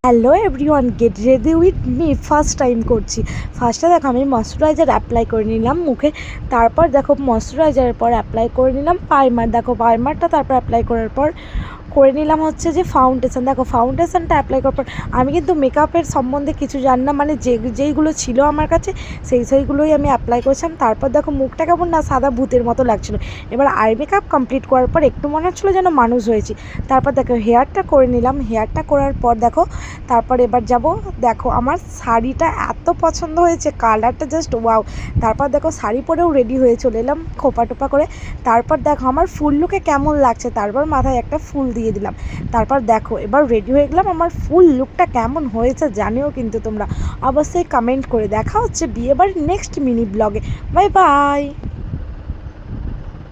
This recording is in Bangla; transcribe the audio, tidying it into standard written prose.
Hello everyone, get ready with me first time করছি। ফার্স্টে দেখো আমি ময়শ্চারাইজার অ্যাপ্লাই করে নিলাম মুখে, তারপর দেখো ময়শ্চারাইজারের পর অ্যাপ্লাই করে নিলাম প্রাইমার। দেখো প্রাইমারটা তারপর অ্যাপ্লাই করার পর করে নিলাম হচ্ছে যে ফাউন্ডেশন। দেখো ফাউন্ডেশনটা অ্যাপ্লাই করার পর আমি কিন্তু মেকআপের সম্বন্ধে কিছু জানি না, মানে যেইগুলো ছিল আমার কাছে সেইগুলোই আমি অ্যাপ্লাই করেছিলাম। তারপর দেখো মুখটা কেমন না সাদা ভূতের মতো লাগছিলো। এবার আই মেকআপ কমপ্লিট করার পর একটু মনে হচ্ছিলো যেন মানুষ হয়েছি। তারপর দেখো হেয়ারটা করে নিলাম, হেয়ারটা করার পর দেখো তারপর এবার যাব। দেখো আমার শাড়িটা এত পছন্দ হয়েছে, কালারটা জাস্ট ওয়াও। তারপর দেখো শাড়ি পরেও রেডি হয়ে চলে এলাম খোপা টোপা করে। তারপর দেখো আমার ফুল লুকে কেমন লাগছে, তারপর মাথায় একটা ফুল দিয়ে দিলাম। তারপর দেখো এবার রেডি হয়ে গেলাম। আমার ফুল লুকটা কেমন হয়েছে জানিও কিন্তু তোমরা, অবশ্যই কমেন্ট করে। দেখা হচ্ছে বিয়েবাড়ির নেক্সট মিনি ব্লগে। Bye bye.